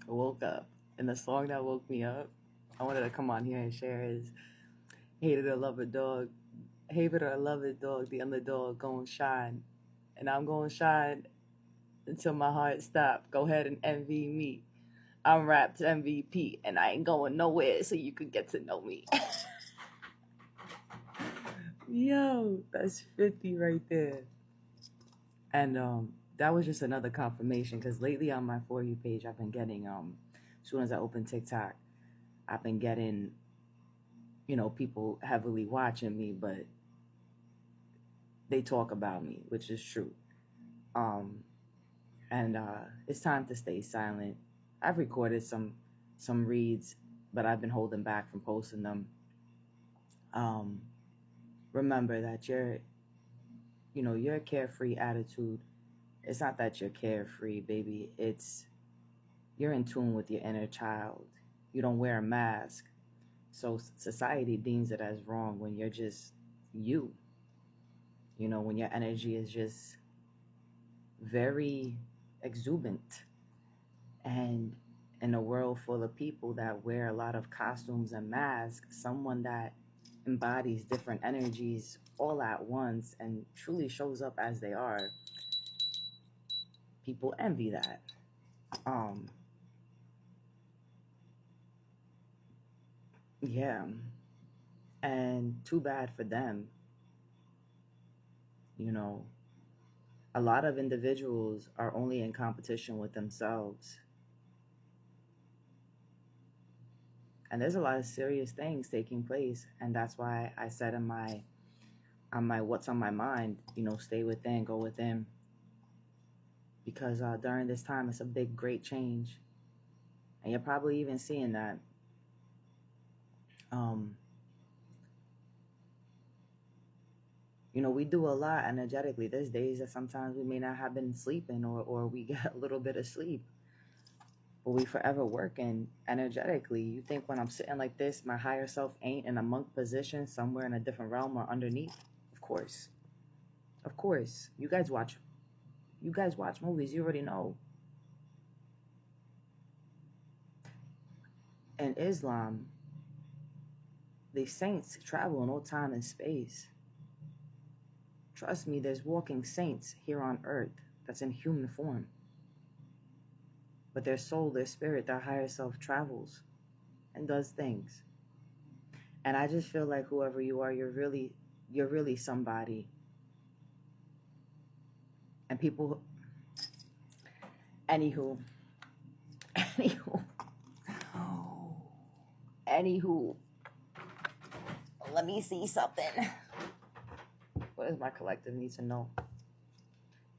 I woke up, and the song that woke me up, I wanted to come on here and share is "Hated or Love a Dog." Hated or love a dog, the underdog gon' shine, and I'm gonna shine until my heart stop. Go ahead and envy me. I'm Rap's MVP, and I ain't going nowhere, so you could get to know me. Yo, that's 50 right there. And that was just another confirmation because lately on my For You page, I've been getting as soon as I open TikTok, I've been getting people heavily watching me, but they talk about me, which is true. Um, and it's time to stay silent. I've recorded some reads, but I've been holding back from posting them. Um, Remember that your carefree attitude. It's not that you're carefree, baby. It's you're in tune with your inner child. You don't wear a mask, so society deems it as wrong when you're just you. When your energy is just very exuberant. And in a world full of people that wear a lot of costumes and masks, someone that embodies different energies all at once and truly shows up as they are, people envy that. Um, yeah, and too bad for them. You know, a lot of individuals are only in competition with themselves, and there's a lot of serious things taking place, and that's why I said on my what's on my mind, stay within, go within, because during this time it's a big great change, and you're probably even seeing that. um we do a lot energetically. There's days that sometimes we may not have been sleeping, or we get a little bit of sleep, but we forever working energetically. You think when I'm sitting like this, my higher self ain't in a monk position somewhere in a different realm or underneath? Of course. Of course. You guys watch movies, you already know. In Islam, the saints travel in all time and space. Trust me, there's walking saints here on earth that's in human form. But their soul, their spirit, their higher self travels and does things. And I just feel like whoever you are, you're really somebody. And people, anywho, anywho, anywho, let me see something. What does my collective need to know?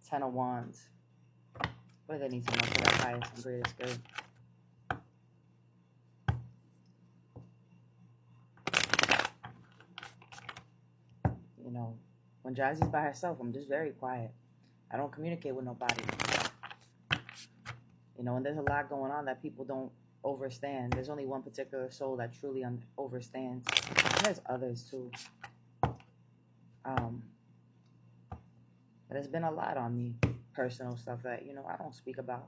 10 of Wands. What do they need to know for that highest and greatest good? You know, when Jazzy's by herself, I'm just very quiet. I don't communicate with nobody. And there's a lot going on that people don't overstand. There's only one particular soul that truly overstands. And there's others too. Um, but it's been a lot on me, personal stuff that I don't speak about.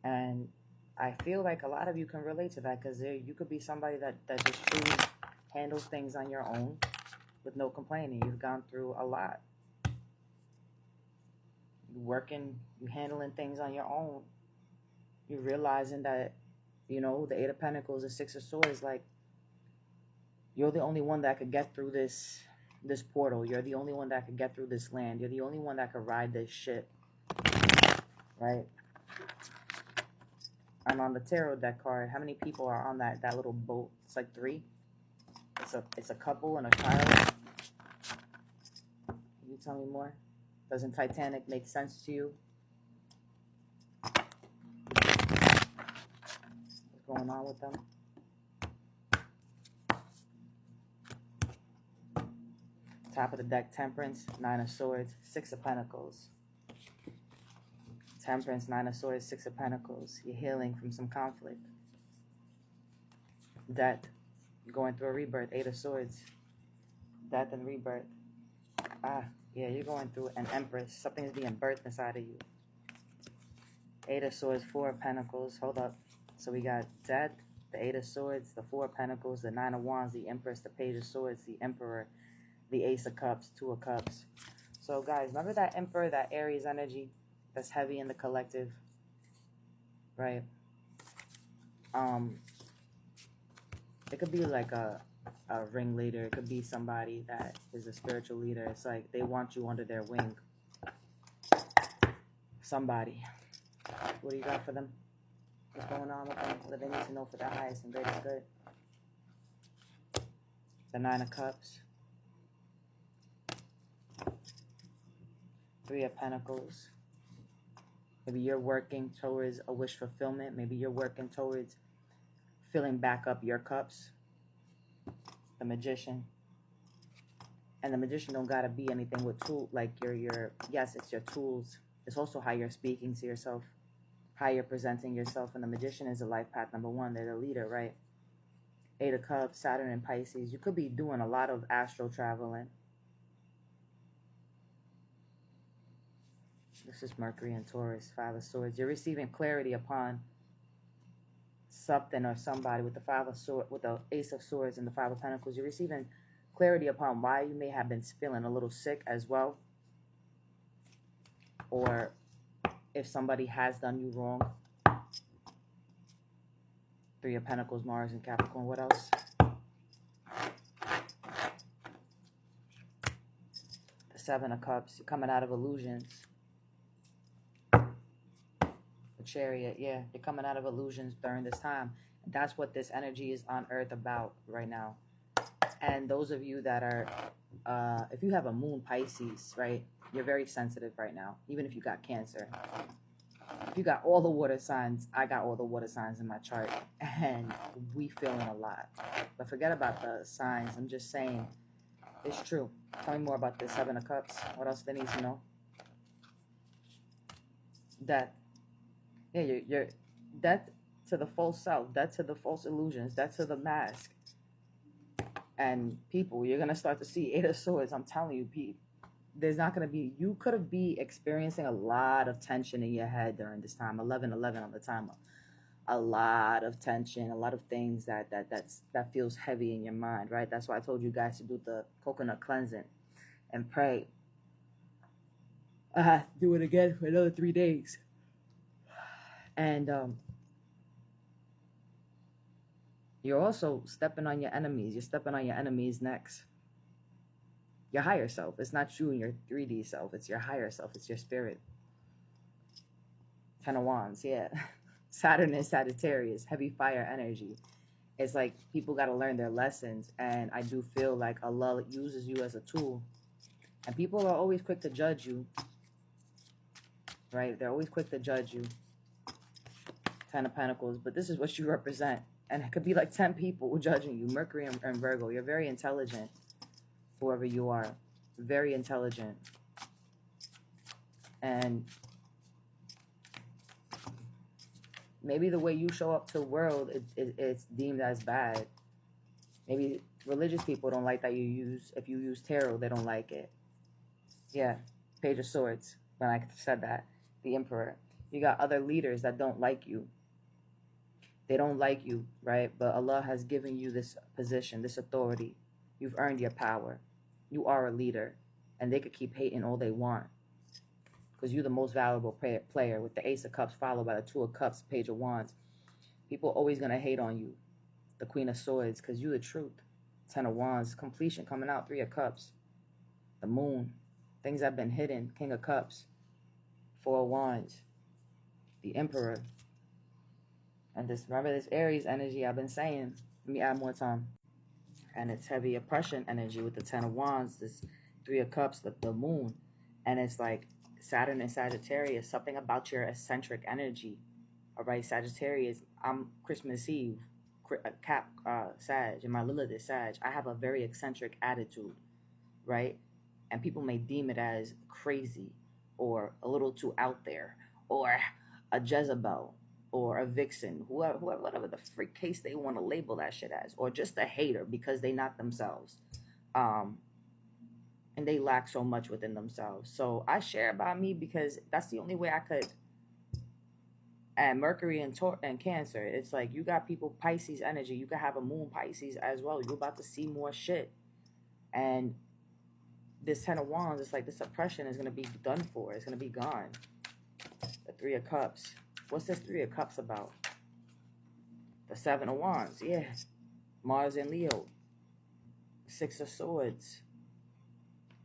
And I feel like a lot of you can relate to that because you could be somebody that just truly handles things on your own with no complaining. You've gone through a lot. You working, you handling things on your own. You're realizing that, the Eight of Pentacles, the Six of Swords, like you're the only one that could get through this portal. You're the only one that could get through this land. You're the only one that could ride this ship, right? And on the tarot deck card, how many people are on that little boat? It's like three. It's a couple and a child. Can you tell me more? Doesn't Titanic make sense to you? What's going on with them? Top of the deck, Temperance, Nine of Swords, Six of Pentacles. Temperance, Nine of Swords, Six of Pentacles. You're healing from some conflict. Death. You're going through a rebirth. Eight of Swords. Death and rebirth. Yeah, you're going through an Empress. Something is being birthed inside of you. Eight of Swords, Four of Pentacles. Hold up. So we got Death, the Eight of Swords, the Four of Pentacles, the Nine of Wands, the Empress, the Page of Swords, the Emperor, the Ace of Cups, Two of Cups. So guys, remember that Emperor, that Aries energy that's heavy in the collective, right? It could be like a ringleader. It could be somebody that is a spiritual leader. It's like they want you under their wing. Somebody. What do you got for them? What's going on with them? What do they need to know for their highest and greatest good? The Nine of Cups. Three of Pentacles. Maybe you're working towards a wish fulfillment. Maybe you're working towards filling back up your cups. The Magician. And the Magician don't gotta be anything with tool, like your yes, it's your tools. It's also how you're speaking to yourself, how you're presenting yourself. And the Magician is a life path number one. They're the leader, right? Eight of Cups, Saturn and Pisces. You could be doing a lot of astral traveling. This is Mercury and Taurus, Five of Swords. You're receiving clarity upon something or somebody with the Five of Swords, with the Ace of Swords and the Five of Pentacles. You're receiving clarity upon why you may have been feeling a little sick as well. Or if somebody has done you wrong. Three of Pentacles, Mars and Capricorn. What else? The Seven of Cups. You're coming out of illusions. The Chariot. Yeah, you're coming out of illusions during this time. And that's what this energy is on Earth about right now. And those of you that are, if you have a moon Pisces, right, you're very sensitive right now, even if you got Cancer. If you got all the water signs, I got all the water signs in my chart, and we feeling a lot. But forget about the signs. I'm just saying it's true. Tell me more about this Seven of Cups. What else they need to know? Death. Yeah, you're death to the false self, death to the false illusions, death to the mask. And people, you're going to start to see Eight of Swords. I'm telling you, Pete, there's not going to be, you could be experiencing a lot of tension in your head during this time. 11-11 on the timer. A lot of tension, a lot of things that feels heavy in your mind, right? That's why I told you guys to do the coconut cleansing and pray. I have to do it again for another 3 days. And you're also stepping on your enemies. You're stepping on your enemies' necks. Your higher self. It's not you and your 3D self. It's your higher self. It's your spirit. Ten of Wands, yeah. Saturn and Sagittarius, heavy fire energy. It's like people got to learn their lessons. And I do feel like Allah uses you as a tool. And people are always quick to judge you. Right? They're always quick to judge you. Ten of Pentacles. But this is what you represent. And it could be like 10 people judging you. Mercury and Virgo. You're very intelligent. Whoever you are. Very intelligent. And maybe the way you show up to the world, it's deemed as bad. Maybe religious people don't like that you use, if you use tarot, they don't like it. Yeah, Page of Swords, when I said that. The Emperor. You got other leaders that don't like you. They don't like you, right? But Allah has given you this position, this authority. You've earned your power. You are a leader. And they could keep hating all they want. Because you're the most valuable player with the Ace of Cups followed by the Two of Cups, Page of Wands. People are always going to hate on you. The Queen of Swords, because you're the truth. Ten of Wands, completion coming out, Three of Cups. The Moon, things that have been hidden, King of Cups. Four of Wands. The Emperor. And this, remember this Aries energy I've been saying. Let me add more time. And it's heavy oppression energy with the Ten of Wands, this Three of Cups, the Moon. And it's like Saturn and Sagittarius, something about your eccentric energy. All right, Sagittarius, I'm Christmas Eve, Cap Sag, and my Lilith is Sag. I have a very eccentric attitude, right? And people may deem it as crazy or a little too out there or a Jezebel or a vixen, whoever, whatever the freak case they want to label that shit as, or just a hater because they not themselves. And they lack so much within themselves. So I share about me because that's the only way I could And Mercury and Cancer. It's like you got people Pisces energy. You could have a moon Pisces as well. You're about to see more shit. And this Ten of Wands, it's like this oppression is gonna be done for. It's gonna be gone. The Three of Cups. What's this Three of Cups about? The Seven of Wands. Yeah. Mars and Leo. Six of Swords.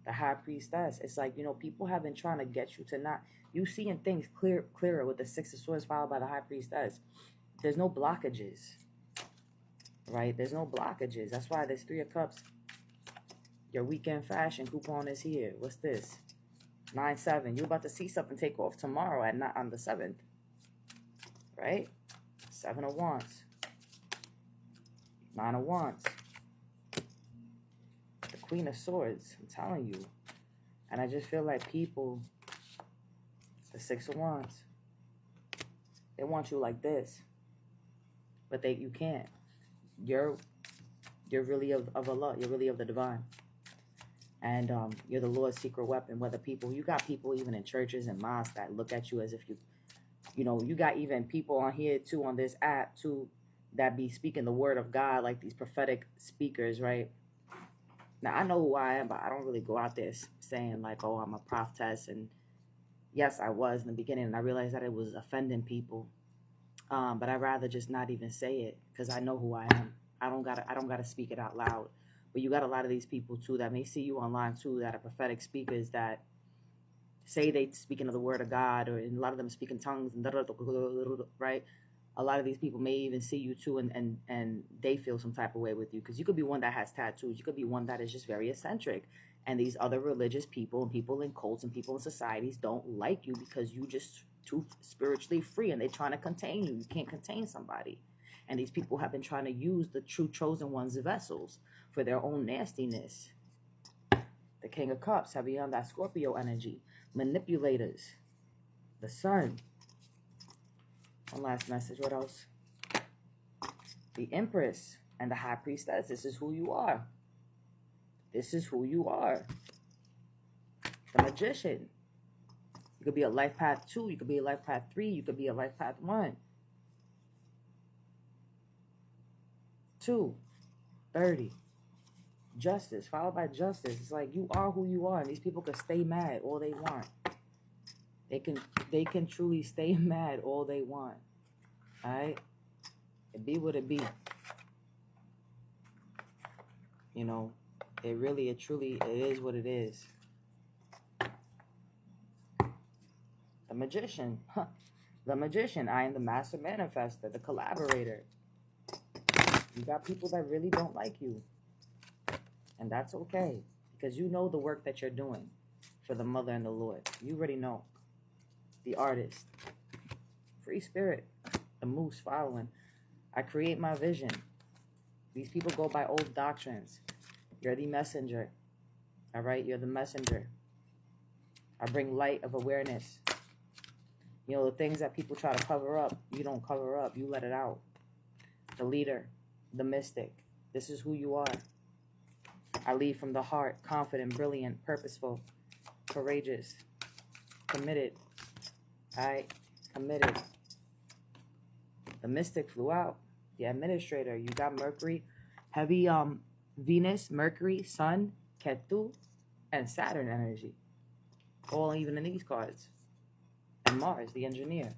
The High Priestess. It's like, people have been trying to get you to not. You seeing things clearer with the Six of Swords followed by the High Priestess. There's no blockages. Right? There's no blockages. That's why there's Three of Cups. Your weekend fashion coupon is here. What's this? 9/7. You're about to see something take off tomorrow on the 7th. Right? 7 of Wands. 9 of Wands. The Queen of Swords. I'm telling you. And I just feel like people, the 6 of Wands, they want you like this. But you can't. You're really of Allah. You're really of the divine. And you're the Lord's secret weapon. You got people even in churches and mosques that look at you as if you got even people on here too, on this app too, that be speaking the word of God, like these prophetic speakers, right? Now, I know who I am, but I don't really go out there saying like, oh, I'm a prophetess. And yes, I was in the beginning, and I realized that it was offending people. But I'd rather just not even say it because I know who I am. I don't gotta speak it out loud. But you got a lot of these people too that may see you online too that are prophetic speakers that say they speaking of the word of God, or and a lot of them speak in tongues and right. A lot of these people may even see you too, and they feel some type of way with you because you could be one that has tattoos. You could be one that is just very eccentric, and these other religious people and people in cults and people in societies don't like you because you just too spiritually free, and they're trying to contain you. You can't contain somebody. And these people have been trying to use the true chosen ones' vessels for their own nastiness. The King of Cups, heavy on that Scorpio energy. Manipulators. The Sun. One last message. What else? The Empress and the High Priestess. This is who you are. This is who you are. The Magician. You could be a life path 2. You could be a life path 3. You could be a life path 1. 2. 30. Justice, followed by Justice. It's like you are who you are, and these people can stay mad all they want. They can truly stay mad all they want. Alright? It be what it be. It truly is what it is. The Magician. The Magician. I am the Master Manifester, the Collaborator. You got people that really don't like you. And that's okay. Because you know the work that you're doing for the Mother and the Lord. You already know. The Artist. Free Spirit. The Moose following. I create my vision. These people go by old doctrines. You're the messenger. All right? You're the messenger. I bring light of awareness. The things that people try to cover up, you don't cover up. You let it out. The Leader. The Mystic. This is who you are. I lead from the heart, confident, brilliant, purposeful, courageous, committed. Alright? Committed. The Mystic flew out. The Administrator. You got Mercury. Heavy Venus, Mercury, Sun, Ketu, and Saturn energy. All even in these cards. And Mars, the Engineer.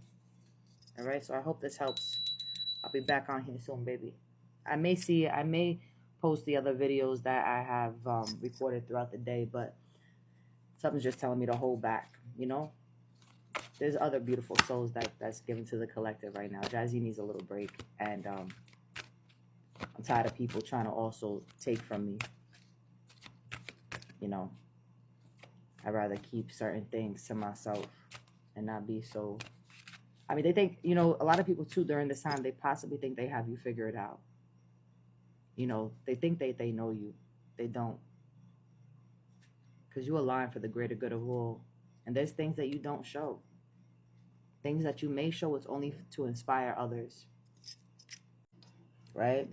Alright? So I hope this helps. I'll be back on here soon, baby. I may post the other videos that I have recorded throughout the day, but something's just telling me to hold back, There's other beautiful souls that's given to the collective right now. Jazzy needs a little break, and I'm tired of people trying to also take from me. I'd rather keep certain things to myself and not be so... they think, a lot of people too during this time, they possibly think they have you figured out. They think they know you. They don't. Because you align for the greater good of all. And there's things that you don't show. Things that you may show, it's only to inspire others. Right?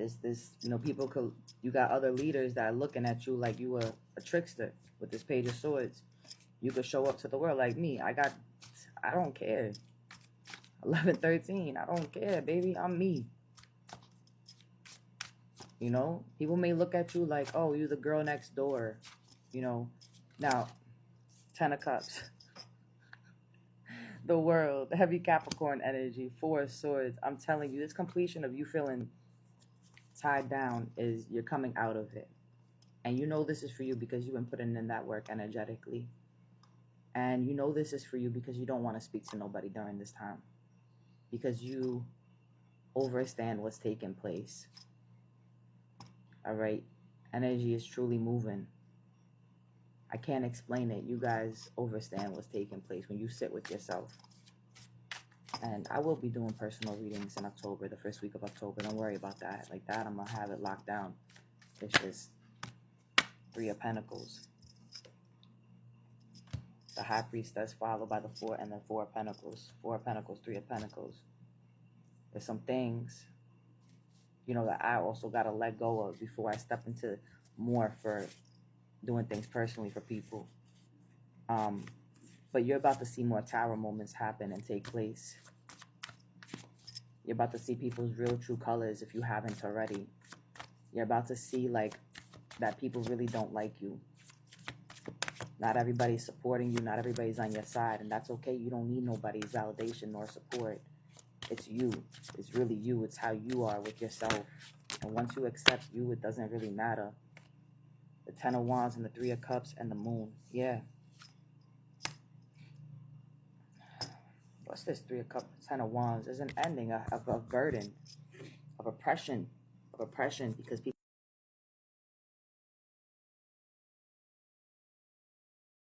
People you got other leaders that are looking at you like you a trickster with this Page of Swords. You could show up to the world like me. I don't care. 11, 13. I don't care, baby. I'm me. You know, people may look at you like, oh, you the girl next door. You know, now, 10 of Cups, the world, heavy Capricorn energy, 4 of Swords. I'm telling you, this completion of you feeling tied down is you're coming out of it. And you know this is for you because you've been putting in that work energetically. And you know this is for you because you don't want to speak to nobody during this time. Because you understand what's taking place. All right? Energy is truly moving. I can't explain it. You guys understand what's taking place when you sit with yourself. And I will be doing personal readings in October, the first week of October. Don't worry about that. Like that, I'm going to have it locked down. It's just 3 of Pentacles. The High Priestess followed by the 4 and then 4 of Pentacles. 4 of Pentacles, 3 of Pentacles. There's some things, you know, that I also got to let go of before I step into more for doing things personally for people. But you're about to see more tower moments happen and take place. You're about to see people's real true colors if you haven't already. You're about to see like that people really don't like you. Not everybody's supporting you. Not everybody's on your side. And that's okay. You don't need nobody's validation nor support. It's you. It's really you. It's how you are with yourself. And once you accept you, it doesn't really matter. The 10 of Wands and the 3 of Cups and the Moon. Yeah. What's this 3 of Cups, 10 of Wands? There's an ending of a burden, of oppression, because people